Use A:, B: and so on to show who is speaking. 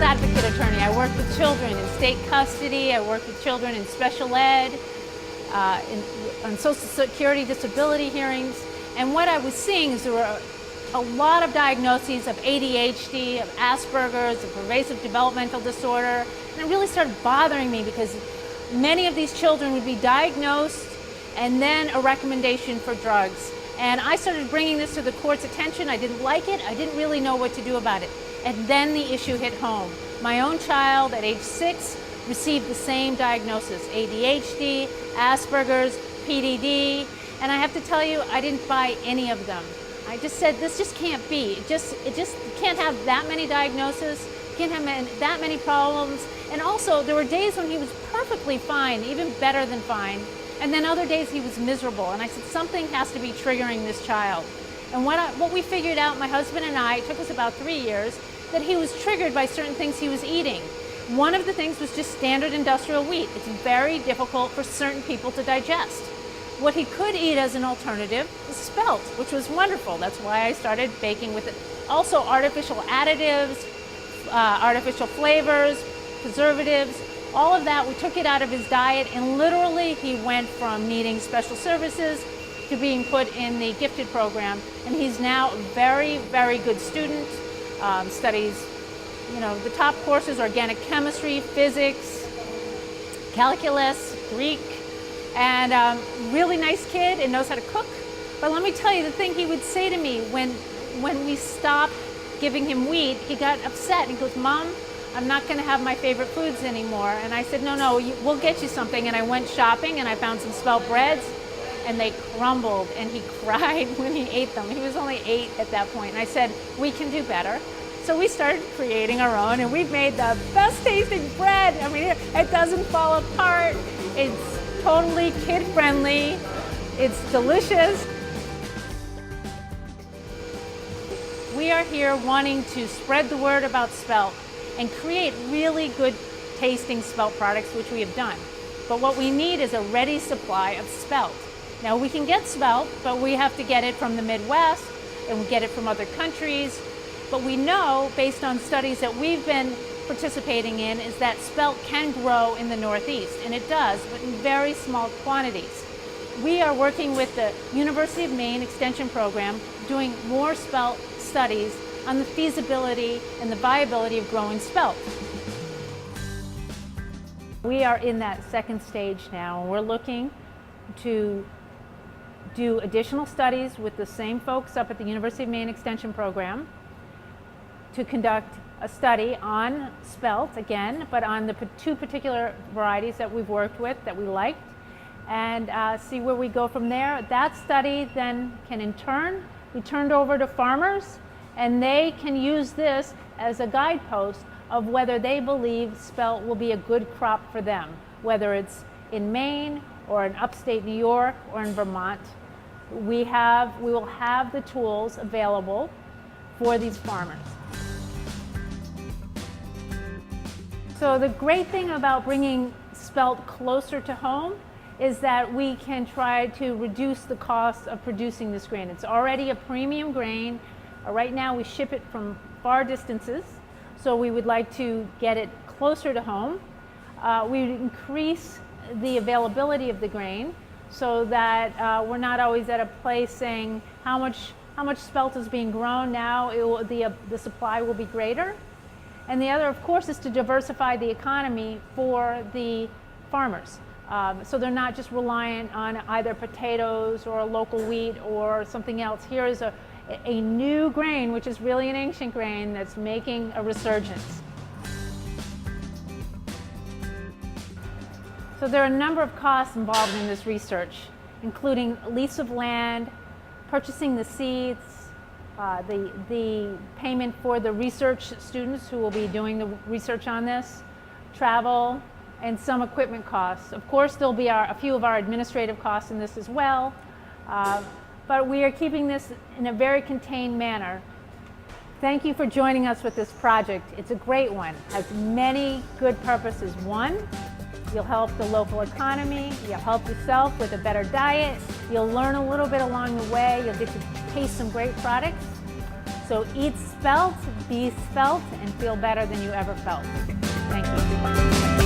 A: child advocate attorney. I work with children in state custody. I work with children in special ed, on Social Security disability hearings. And what I was seeing is there were a lot of diagnoses of ADHD, of Asperger's, of pervasive developmental disorder. And it really started bothering me because many of these children would be diagnosed and then a recommendation for drugs. And I started bringing this to the court's attention. I didn't like it. I didn't really know what to do about it. And then the issue hit home. My own child at age 6 received the same diagnosis, ADHD, Asperger's, PDD, and I have to tell you, I didn't buy any of them. I just said, this just can't be. It just can't have that many diagnoses, can't have that many problems. And also, there were days when he was perfectly fine, even better than fine, and then other days he was miserable. And I said, something has to be triggering this child. And what we figured out, my husband and I, it took us about 3 years, that he was triggered by certain things he was eating. One of the things was just standard industrial wheat. It's very difficult for certain people to digest. What he could eat as an alternative was spelt, which was wonderful. That's why I started baking with it. Also artificial additives, artificial flavors, preservatives, all of that, we took it out of his diet, and literally he went from needing special services to being put in the gifted program. And he's now a very, very good student, studies, the top courses, organic chemistry, physics, calculus, Greek, and really nice kid and knows how to cook. But let me tell you, the thing he would say to me when we stopped giving him wheat, he got upset. He goes, Mom, I'm not going to have my favorite foods anymore. And I said, no, we'll get you something. And I went shopping and I found some spelt breads, and they crumbled, and he cried when he ate them. He was only 8 at that point. And I said, we can do better. So we started creating our own, and we've made the best tasting bread. I mean, it doesn't fall apart. It's totally kid friendly. It's delicious. We are here wanting to spread the word about spelt and create really good tasting spelt products, which we have done. But what we need is a ready supply of spelt. Now we can get spelt, but we have to get it from the Midwest, and we get it from other countries. But we know, based on studies that we've been participating in, is that spelt can grow in the Northeast, and it does, but in very small quantities. We are working with the University of Maine Extension Program, doing more spelt studies on the feasibility and the viability of growing spelt. We are in that second stage now, and we're looking to do additional studies with the same folks up at the University of Maine Extension Program to conduct a study on spelt again, but on the 2 particular varieties that we've worked with that we liked, and see where we go from there. That study then can in turn be turned over to farmers, and they can use this as a guidepost of whether they believe spelt will be a good crop for them, whether it's in Maine or in upstate New York or in Vermont. We will have the tools available for these farmers. So the great thing about bringing spelt closer to home is that we can try to reduce the cost of producing this grain. It's already a premium grain. Right now we ship it from far distances, so we would like to get it closer to home. We would increase the availability of the grain so that we're not always at a place saying how much spelt is being grown. Now the supply will be greater. And the other, of course, is to diversify the economy for the farmers. So they're not just reliant on either potatoes or a local wheat or something else. Here is a new grain, which is really an ancient grain, that's making a resurgence. So there are a number of costs involved in this research, including lease of land, purchasing the seeds, the payment for the research students who will be doing the research on this, travel, and some equipment costs. Of course, there'll be a few of our administrative costs in this as well, but we are keeping this in a very contained manner. Thank you for joining us with this project. It's a great one. It has many good purposes. One, you'll help the local economy, you'll help yourself with a better diet, you'll learn a little bit along the way, you'll get to taste some great products. So eat spelt, be spelt, and feel better than you ever felt. Thank you.